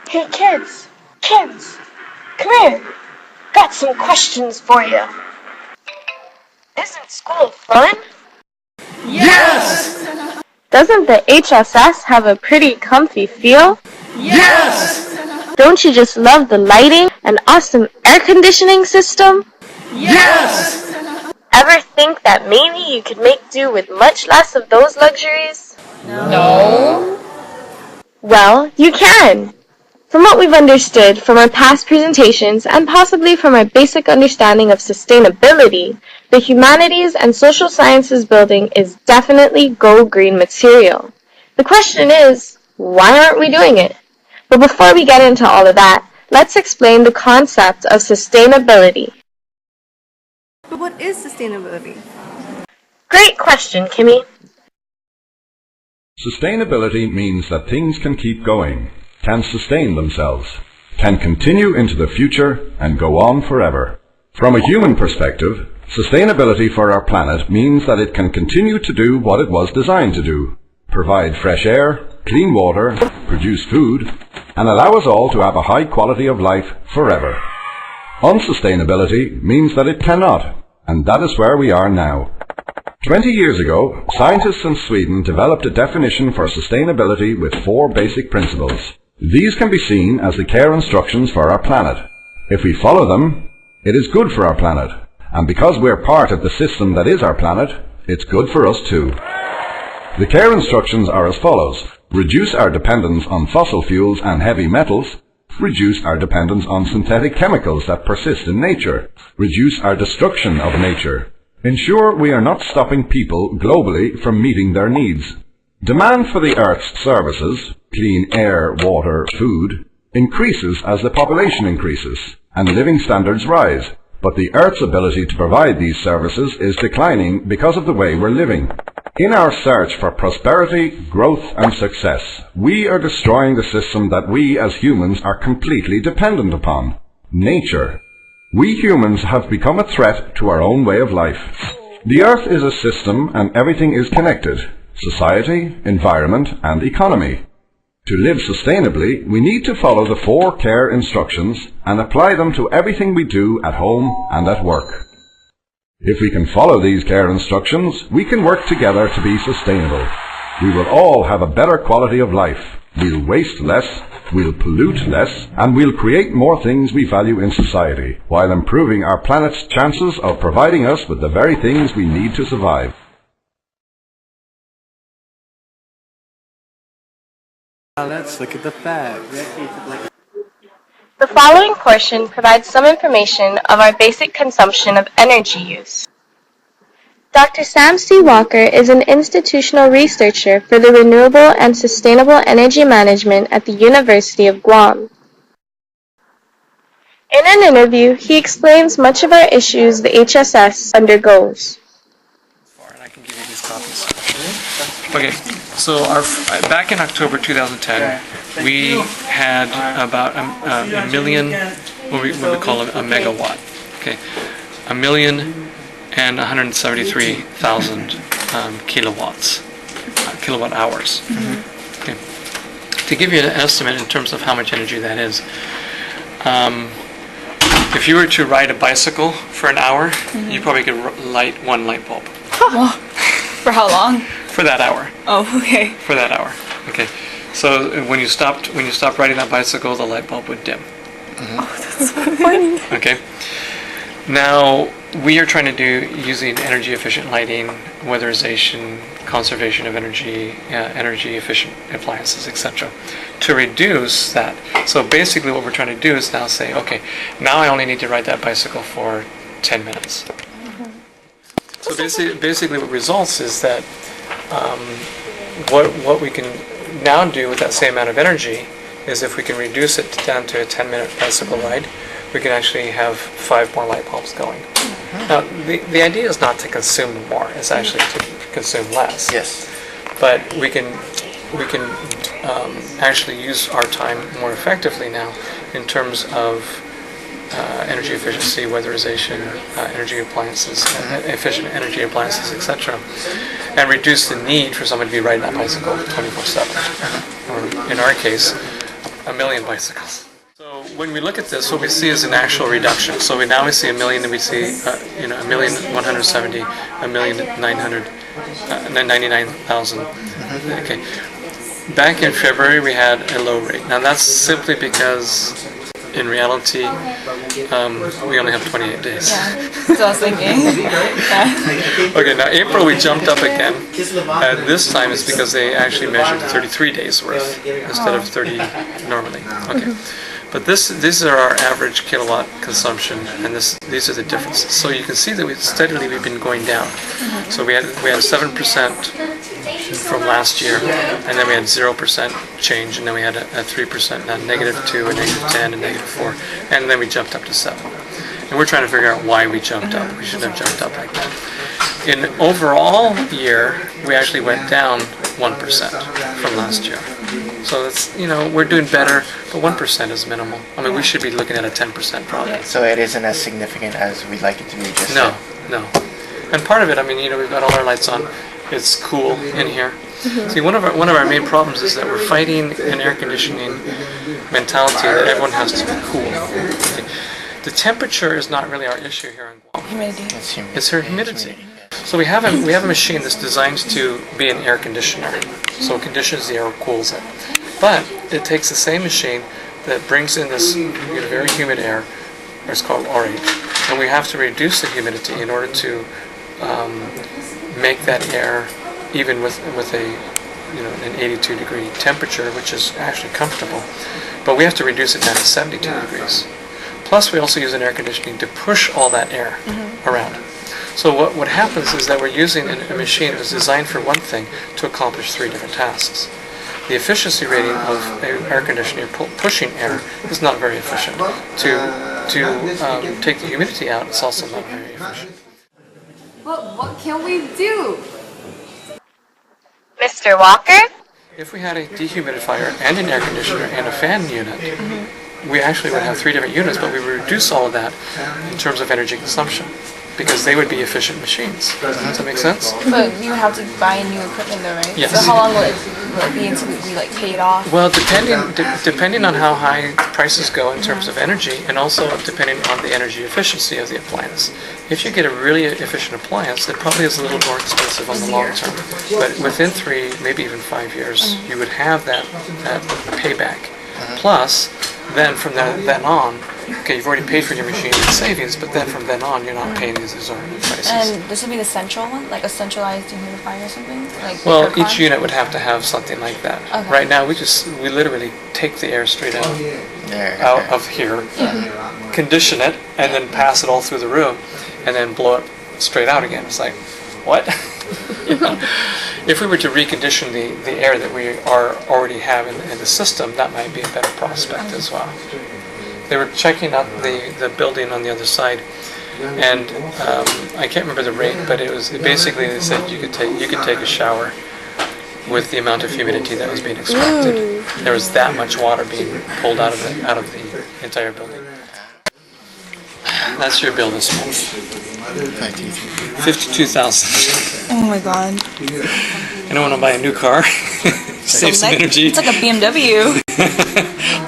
Hey kids, come here. Got some questions for you. Isn't school fun? Yes! Doesn't the HSS have a pretty comfy feel? Yes! Don't you just love the lighting and awesome air conditioning system? Yes! Ever think that maybe you could make do with much less of those luxuries? No. Well, you can! From what we've understood from our past presentations and possibly from our basic understanding of sustainability, the humanities and social sciences building is definitely go green material. The question is, why aren't we doing it? But before we get into all of that, let's explain the concept of sustainability. But what is sustainability? Great question, Kimmy. Sustainability means that things can keep going, can sustain themselves, can continue into the future and go on forever. From a human perspective, sustainability for our planet means that it can continue to do what it was designed to do: provide fresh air, clean water, produce food, and allow us all to have a high quality of life forever. Unsustainability means that it cannot, and that is where we are now. 20 years ago, scientists in Sweden developed a definition for sustainability with 4 basic principles. These can be seen as the care instructions for our planet. If we follow them, it is good for our planet. And because we're part of the system that is our planet, it's good for us too. The care instructions are as follows: reduce our dependence on fossil fuels and heavy metals, reduce our dependence on synthetic chemicals that persist in nature, reduce our destruction of nature, ensure we are not stopping people globally from meeting their needs. Demand for the Earth's services, clean air, water, food, increases as the population increases and living standards rise, but the Earth's ability to provide these services is declining because of the way we're living. In our search for prosperity, growth and success, we are destroying the system that we as humans are completely dependent upon: nature. We humans have become a threat to our own way of life. The Earth is a system and everything is connected: society, environment and economy. To live sustainably, we need to follow the 4 care instructions and apply them to everything we do at home and at work. If we can follow these care instructions, we can work together to be sustainable. We will all have a better quality of life. We'll waste less, we'll pollute less, and we'll create more things we value in society, while improving our planet's chances of providing us with the very things we need to survive. Now let's look at the facts. The following portion provides some information of our basic consumption of energy use. Dr. Sam C. Walker is an institutional researcher for the Renewable and Sustainable Energy Management at the University of Guam. In an interview, he explains much of our issues the HSS undergoes. And I can give you these copies. Okay, so back in October 2010, we had about a million, what we call a megawatt. Okay, 1,173,000 kilowatt hours. Okay, to give you an estimate in terms of how much energy that is, if you were to ride a bicycle for an hour, you probably could light 1 light bulb. For how long? For that hour. Oh, okay. For that hour. Okay. So when you stopped riding that bicycle, the light bulb would dim. Oh, that's so funny. Okay. Now we are trying to do using energy efficient lighting, weatherization, conservation of energy, energy efficient appliances, etc., to reduce that. So basically, what we're trying to do is now say, okay, now I only need to ride that bicycle for 10 minutes. So basically, what results is that what we can now do with that same amount of energy is if we can reduce it down to a 10-minute bicycle ride, we can actually have 5 more light bulbs going. Now, the idea is not to consume more; it's actually to consume less. Yes. But we can actually use our time more effectively now in terms of energy efficiency, weatherization, energy appliances, efficient energy appliances, etc., and reduce the need for someone to be riding that bicycle 24/7. Or in our case, 1 million bicycles. So when we look at this, what we see is an actual reduction. So we see 1 million, and we see 1,170, 1,999,000. Okay. Back in February, we had a low rate. Now that's simply because, in reality, we only have 28 days. Yeah, that's what I was thinking. Yeah. Okay, now April we jumped up again. This time it's because they actually measured 33 days worth instead of 30 normally. Okay. But these are our average kilowatt consumption, and these are the differences. So you can see that we've been going down. So we had 7% from last year, and then we had 0% change, and then we had a 3%, a -2, a -10, a -4, and then we jumped up to 7. And we're trying to figure out why we jumped up. We shouldn't have jumped up like that. In overall year, we actually went down 1% from last year. So that's, we're doing better, but 1% is minimal. I mean, we should be looking at a 10% probably. So it isn't as significant as we'd like it to be, just No. And part of it, I mean, we've got all our lights on. It's cool in here. See, one of our main problems is that we're fighting an air conditioning mentality that everyone has to be cool. Okay. The temperature is not really our issue here in Guam. Humidity. It's her humidity. So we have a machine that's designed to be an air conditioner. So it conditions the air or cools it. But it takes the same machine that brings in this very humid air, or it's called RH, and we have to reduce the humidity in order to make that air even with a an 82 degree temperature, which is actually comfortable. But we have to reduce it down to 72 degrees. Plus, we also use an air conditioning to push all that air around. So what happens is that we're using a machine that was designed for one thing to accomplish 3 different tasks. The efficiency rating of an air conditioner pushing air is not very efficient. To take the humidity out, it's also not very efficient. But what can we do? Mr. Walker? If we had a dehumidifier and an air conditioner and a fan unit, we actually would have 3 different units, but we would reduce all of that in terms of energy consumption, because they would be efficient machines. Does that make sense? But you would have to buy new equipment though, right? Yes. So how long will it be until we pay it off? Well, depending on how high prices go in terms of energy, and also depending on the energy efficiency of the appliance. If you get a really efficient appliance, it probably is a little more expensive on the long term. But within 3, maybe even 5 years, you would have that payback. Plus, then from then on, okay, you've already paid for your machine in savings, but then from then on, you're not paying these exorbitant prices. And this would be the central one, like a centralized dehumidifier or something? Well, each unit would have to have something like that. Okay. Right now, we literally take the air straight out of here, condition it, and then pass it all through the room, and then blow it straight out again. It's like, what? If we were to recondition the air that we already have in the system, that might be a better prospect as well. They were checking out the building on the other side, and I can't remember the rate, but basically they said you could take a shower with the amount of humidity that was being extracted. Ooh. There was that much water being pulled out of the entire building. That's your bill this month. 52,000. Oh my god. I don't want to buy a new car. Save some energy. It's like a BMW.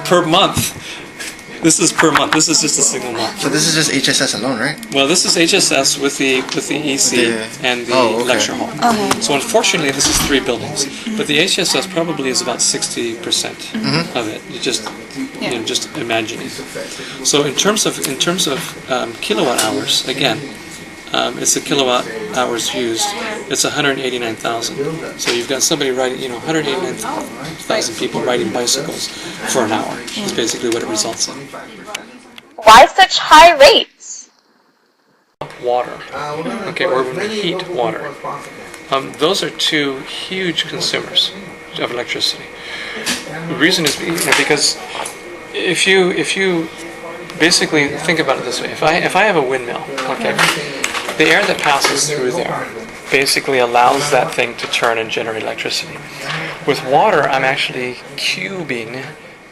Per month. This is per month. This is just a single month. So this is just HSS alone, right? Well, this is HSS with the EC and the lecture hall. Okay. So unfortunately, this is 3 buildings, but the HSS probably is about 60% of it. You just imagine it. So in terms of kilowatt hours, again, it's the kilowatt hours used. It's 189,000. So you've got somebody riding, 189,000 people riding bicycles for an hour. Is basically what it results in. Why such high rates? Water, okay, or when we heat water. Those are 2 huge consumers of electricity. The reason is because if you basically think about it this way, if I have a windmill, okay, the air that passes through there basically allows that thing to turn and generate electricity. With water, I'm actually cubing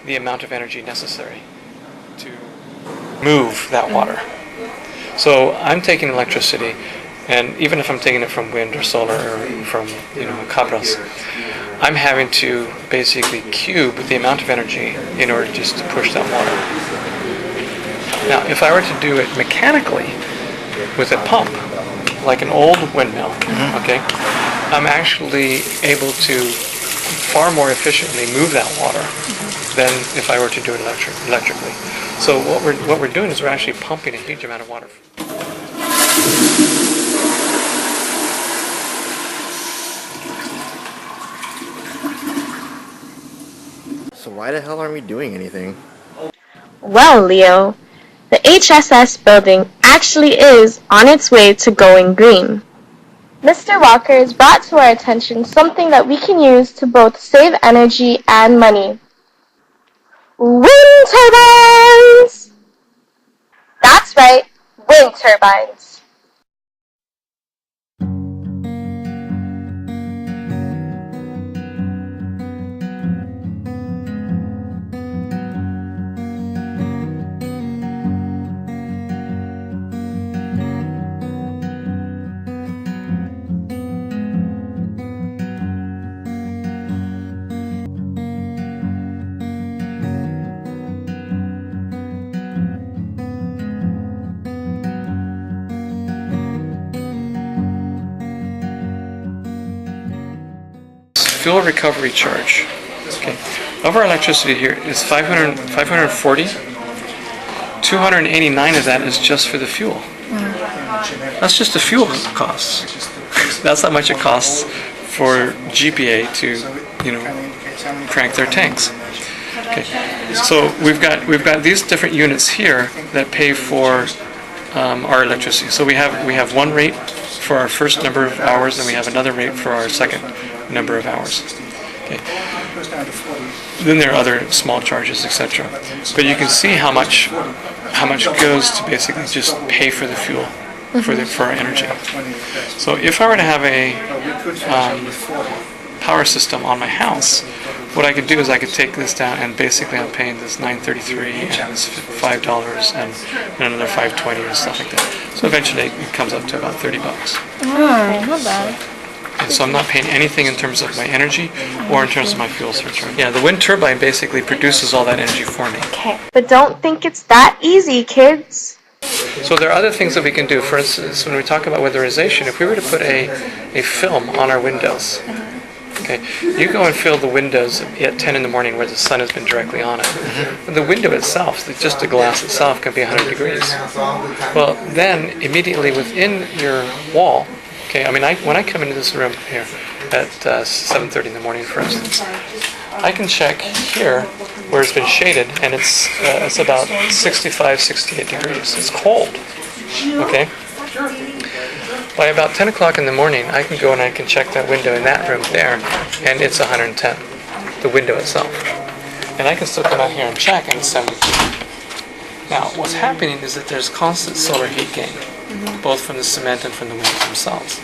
the amount of energy necessary to move that water. So I'm taking electricity, and even if I'm taking it from wind or solar or from cabras, I'm having to basically cube the amount of energy in order just to push that water. Now, if I were to do it mechanically with a pump, like an old windmill, okay, I'm actually able to far more efficiently move that water than if I were to do it electrically. So what we're doing is we're actually pumping a huge amount of water. So why the hell aren't we doing anything? Well, Leo, the HSS building actually is on its way to going green. Mr. Walker has brought to our attention something that we can use to both save energy and money. Wind turbines! That's right, wind turbines. Fuel recovery charge. Okay. Of our electricity here is 540. 289 of that is just for the fuel. That's just the fuel costs. That's how much it costs for GPA to, crank their tanks. Okay. So we've got these different units here that pay for our electricity. So we have one rate for our first number of hours, and we have another rate for our second number of hours. Okay. Then there are other small charges, etc. But you can see how much goes to basically just pay for the fuel for our energy. So if I were to have a power system on my house, what I could do is I could take this down, and basically I'm paying this $9.33 and this $5 and another $5.20 and stuff like that. So eventually it comes up to about $30. Oh, not bad. And so I'm not paying anything in terms of my energy or in terms of my fuel surcharge. Yeah, the wind turbine basically produces all that energy for me. Okay, but don't think it's that easy, kids. So there are other things that we can do. For instance, when we talk about weatherization, if we were to put a film on our windows, okay, you go and fill the windows at 10 in the morning where the sun has been directly on it. The window itself, just the glass itself, can be 100 degrees. Well, then immediately within your wall, okay, I mean, when I come into this room here at 7:30 in the morning, for instance, I can check here where it's been shaded, and it's about 65, 68 degrees. It's cold, okay? By about 10 o'clock in the morning, I can go and I can check that window in that room there, and it's 110, the window itself. And I can still come out here and check, and it's 72. Now, what's happening is that there's constant solar heat gain, both from the cement and from the windows themselves.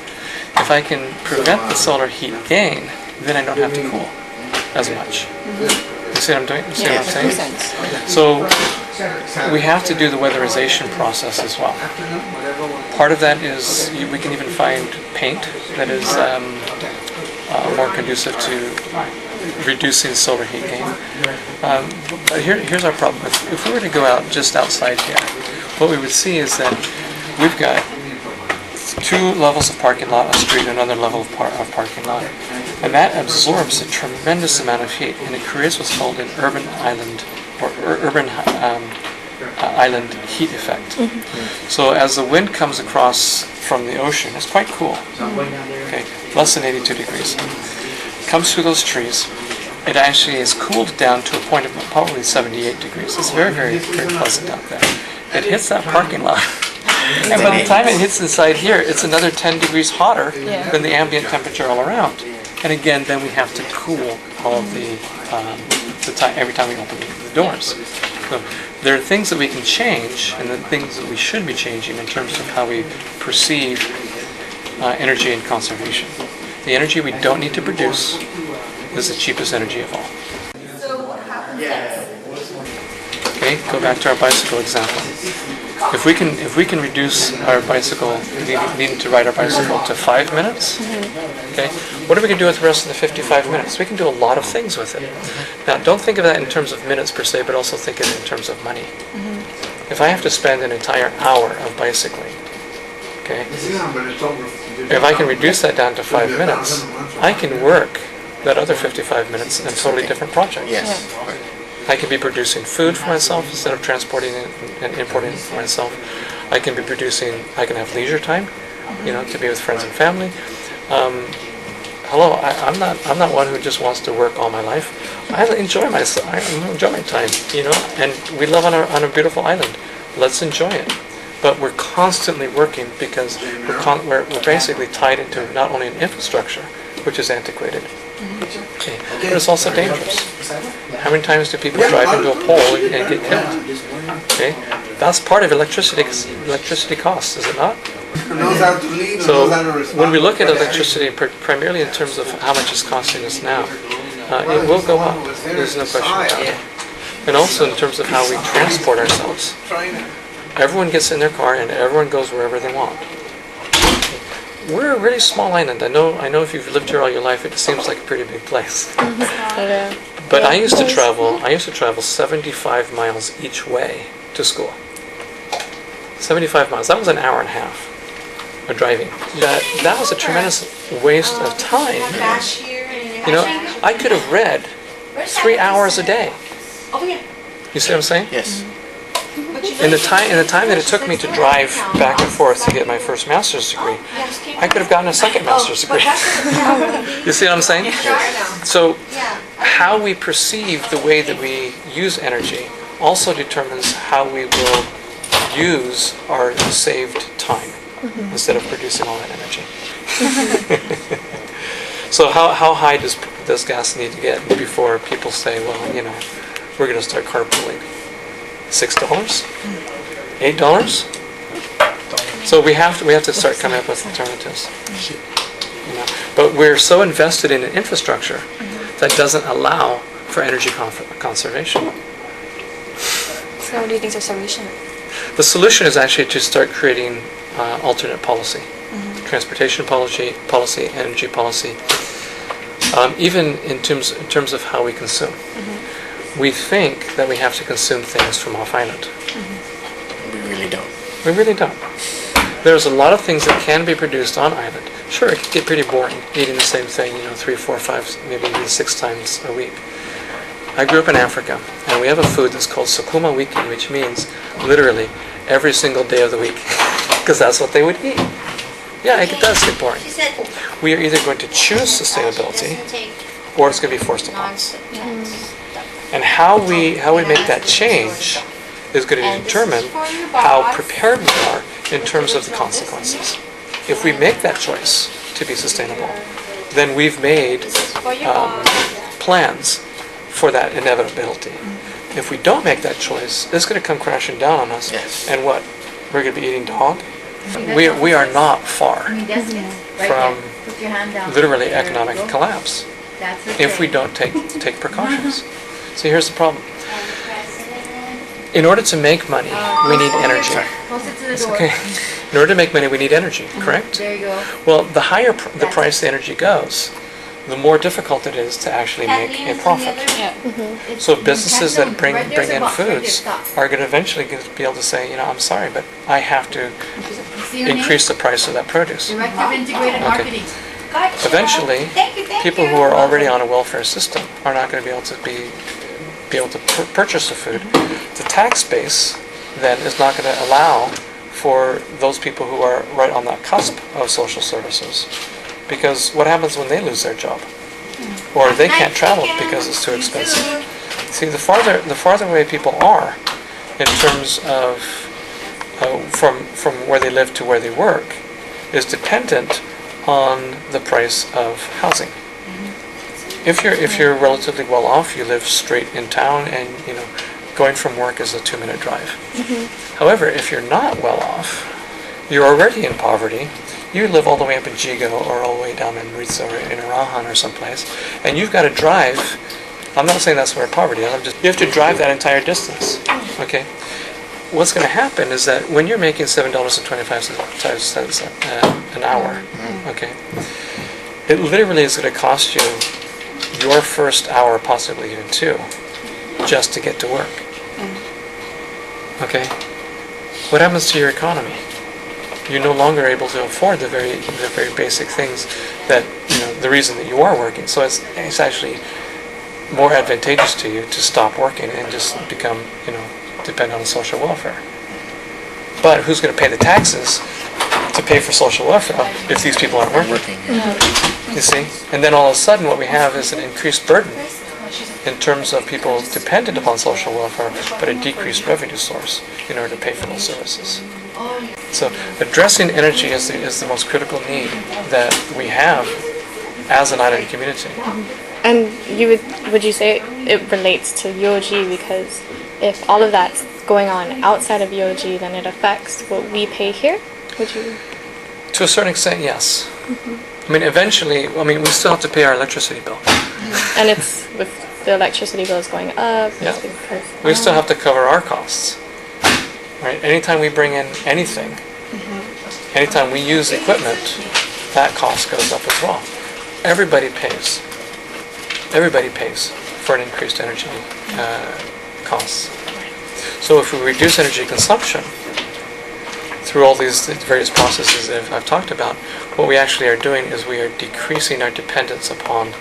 If I can prevent the solar heat gain, then I don't have to cool as much. You see what I'm doing? You see what I'm saying? Makes sense. So we have to do the weatherization process as well. Part of that is we can even find paint that is more conducive to reducing solar heat gain. But here's our problem. If we were to go out just outside here, what we would see is that we've got two levels of parking lot, a street, and another level of parking lot. And that absorbs a tremendous amount of heat, and it creates what's called an urban island island heat effect. So as the wind comes across from the ocean, it's quite cool. Okay, less than 82 degrees. Comes through those trees. It actually is cooled down to a point of probably 78 degrees. It's very, very, very pleasant out there. It hits that parking lot. And by the time it hits inside here, it's another 10 degrees hotter than the ambient temperature all around. And again, then we have to cool all of the time every time we open the doors. So there are things that we can change, and the things that we should be changing in terms of how we perceive energy and conservation. The energy we don't need to produce is the cheapest energy of all. So what happens next? Okay, go back to our bicycle example. If we can reduce our bicycle, needing to ride our bicycle to 5 minutes, okay, what are we going to do with the rest of the 55 minutes? We can do a lot of things with it. Now, don't think of that in terms of minutes per se, but also think of it in terms of money. If I have to spend an entire hour of bicycling, okay, if I can reduce that down to 5 minutes, I can work that other 55 minutes in a totally different project. Yes. I can be producing food for myself instead of transporting it and importing it for myself. I can have leisure time, to be with friends and family. I'm not one who just wants to work all my life. I enjoy myself. I enjoy my time, and we live on a beautiful island. Let's enjoy it. But we're constantly working because we're basically tied into not only an infrastructure, which is antiquated, okay, but it's also dangerous. How many times do people drive into a pole and get killed? Okay, that's part of electricity costs, is it not? So when we look at electricity primarily in terms of how much it's costing us now, it will go up. There's no question about it. And also in terms of how we transport ourselves. Everyone gets in their car and everyone goes wherever they want. We're a really small island. I know if you've lived here all your life, it seems like a pretty big place. But I used to travel 75 miles each way to school. 75 miles. That was an hour and a half of driving. That was a tremendous waste of time. I could have read 3 hours a day. You see what I'm saying? Yes. In the time that it took me to drive back and forth to get my first master's degree, I could have gotten a second master's degree. You see what I'm saying? So how we perceive the way that we use energy also determines how we will use our saved time instead of producing all that energy. So how high does gas need to get before people say, well, we're going to start carpooling? $6? $8? So we have to start coming up with alternatives. But we're so invested in an infrastructure that doesn't allow for energy conservation. So what do you think is the solution? The solution is actually to start creating alternate policy, transportation policy, energy policy, even in terms of how we consume. We think that we have to consume things from off island. We really don't. We really don't. There's a lot of things that can be produced on island. Sure, it can get pretty boring eating the same thing, 3, 4, 5, maybe even 6 times a week. I grew up in Africa, and we have a food that's called sukuma wiki, which means literally every single day of the week, because that's what they would eat. Yeah, it does get boring. We are either going to choose sustainability, or it's going to be forced upon us. And how we make that change is going to determine how prepared we are in terms of the consequences. If we make that choice to be sustainable, then we've made plans for that inevitability. If we don't make that choice, it's going to come crashing down on us. Yes. And what? We're going to be eating dog? We are not far from literally economic collapse if we don't take precautions. See, here's the problem. In order to make money, we need energy. Okay. In order to make money, we need energy, correct? There you go. Well, the higher the price the energy goes, the more difficult it is to actually make a profit. So businesses that bring in foods are going to eventually be able to say, I'm sorry, but I have to increase the price of that produce. Director of Integrated Marketing. Eventually, people who are already on a welfare system are not going to be able to purchase the food. The tax base then is not going to allow for those people who are right on that cusp of social services. Because what happens when they lose their job? Or they can't travel because it's too expensive. See, the farther away people are in terms of from where they live to where they work is dependent on the price of housing. If you're relatively well off, you live straight in town, and going from work is a 2-minute drive. However, if you're not well off, you're already in poverty. You live all the way up in Jigo or all the way down in Ritza or in Arahan or someplace, and you've got to drive. I'm not saying that's where poverty is. You have to drive that entire distance. Okay. what's going to happen is that when you're making $7.25 an hour, okay, it literally is going to cost you your first hour, possibly even two, just to get to work. Okay? What happens to your economy? You're no longer able to afford the very basic things that, the reason that you are working. So it's actually more advantageous to you to stop working and just become, depend on social welfare. But who's going to pay the taxes to pay for social welfare if these people aren't working? You see? And then all of a sudden what we have is an increased burden in terms of people dependent upon social welfare, but a decreased revenue source in order to pay for those services. So addressing energy is the most critical need that we have as an island community. And would you say it relates to UOG, because if all of that's going on outside of UOG, then it affects what we pay here? Would you? To a certain extent, yes. I mean, eventually, we still have to pay our electricity bill. And it's with the electricity bills going up. Yeah. We still have to cover our costs. Right? Anytime we bring in anything, anytime we use equipment, that cost goes up as well. Everybody pays. Everybody pays for an increased energy costs. So if we reduce energy consumption through all these various processes that I've talked about, what we actually are doing is we are decreasing our dependence upon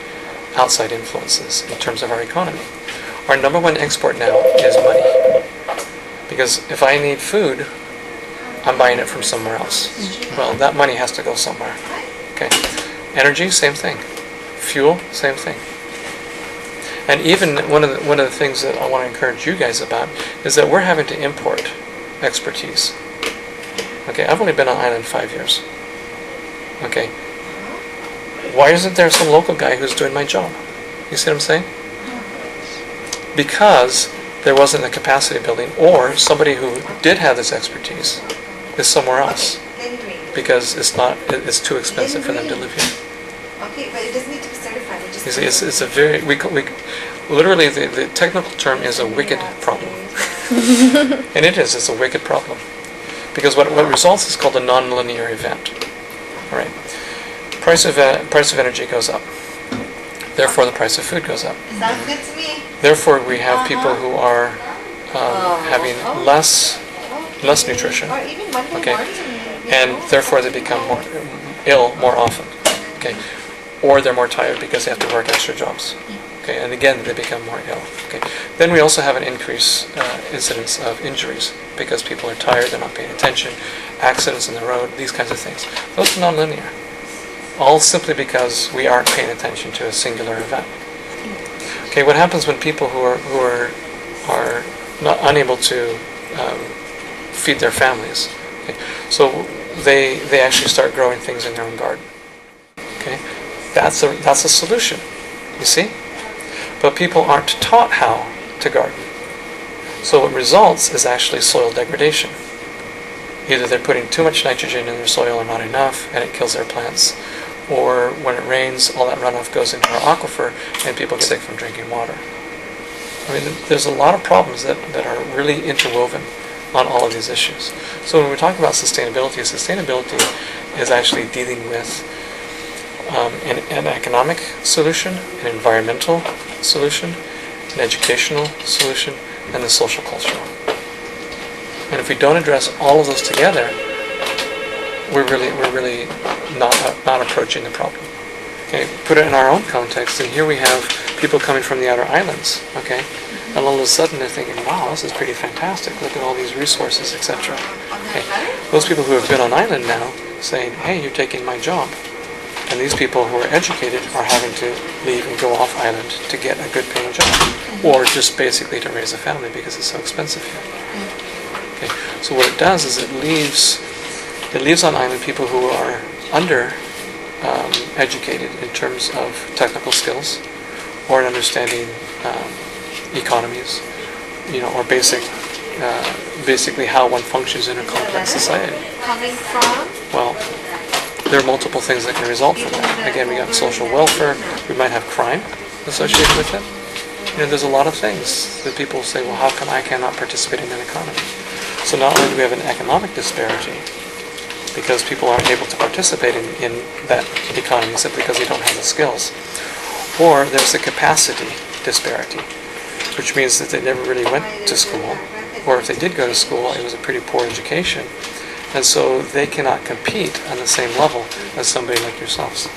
outside influences in terms of our economy. Our number one export now is money. Because if I need food, I'm buying it from somewhere else. Well, that money has to go somewhere. Okay. Energy, same thing. Fuel, same thing. And even one of the things that I want to encourage you guys about is that we're having to import expertise. Okay, I've only been on island 5 years. Okay. Why isn't there some local guy who's doing my job? You see what I'm saying? Because there wasn't a capacity building, or somebody who did have this expertise is somewhere else because it's too expensive for them to live here. Okay, but it doesn't need to be certified. You see, it's a very literally the technical term is a wicked problem, and it's a wicked problem because what results is called a non-linear event. All right, price of energy goes up. Therefore, the price of food goes up. Sounds good to me. Therefore, we have people who are having less nutrition. Or even Monday Okay, morning. and therefore they become more ill more often. Okay, or they're more tired because they have to work extra jobs. Okay, and again they become more ill. Okay, then we also have an increased incidence of injuries because people are tired, they're not paying attention, accidents on the road, these kinds of things. Those are non-linear. All simply because we aren't paying attention to a singular event. Okay, what happens when people who are not unable to feed their families? Okay, so they actually start growing things in their own garden. Okay, that's a solution. You see, but people aren't taught how to garden. So what results is actually soil degradation. Either they're putting too much nitrogen in their soil or not enough, and it kills their plants. Or when it rains, all that runoff goes into our aquifer, and people get sick from drinking water. I mean, there's a lot of problems that are really interwoven on all of these issues. So when we talk about sustainability is actually dealing with an economic solution, an environmental solution, an educational solution, and the social cultural. And if we don't address all of those together, we're really not approaching the problem. Okay, put it in our own context, and here we have people coming from the outer islands. Okay, and all of a sudden they're thinking, "Wow, this is pretty fantastic. Look at all these resources, etc." Okay, those people who have been on island now saying, "Hey, you're taking my job," and these people who are educated are having to leave and go off island to get a good paying job, or just basically to raise a family because it's so expensive here. Okay, so what it does is it leaves on island people who are under educated in terms of technical skills or in understanding economies, or basically how one functions in a complex society. Coming from? Well, there are multiple things that can result from that. Again, we got social welfare. We might have crime associated with it. There's a lot of things that people say, well, how come I cannot participate in an economy? So not only do we have an economic disparity, because people aren't able to participate in that economy simply because they don't have the skills, or there's a capacity disparity, which means that they never really went to school, or if they did go to school, it was a pretty poor education, and so they cannot compete on the same level as somebody like yourselves.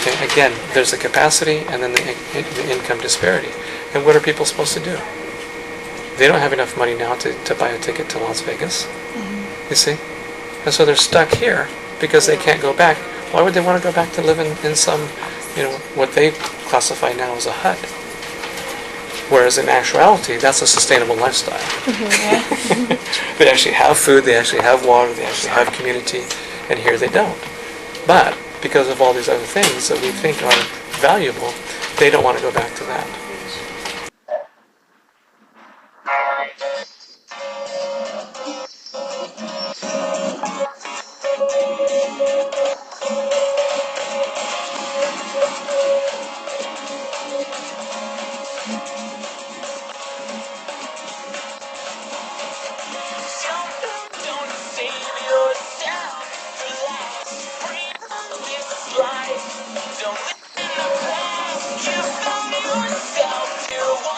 Okay, again, there's the capacity and then the income disparity. And what are people supposed to do? They don't have enough money now to buy a ticket to Las Vegas, you see? And so they're stuck here because they can't go back. Why would they want to go back to live in some, what they classify now as a hut? Whereas in actuality, that's a sustainable lifestyle. They actually have food, they actually have water, they actually have community, and here they don't. But because of all these other things that we think are valuable, they don't want to go back to that.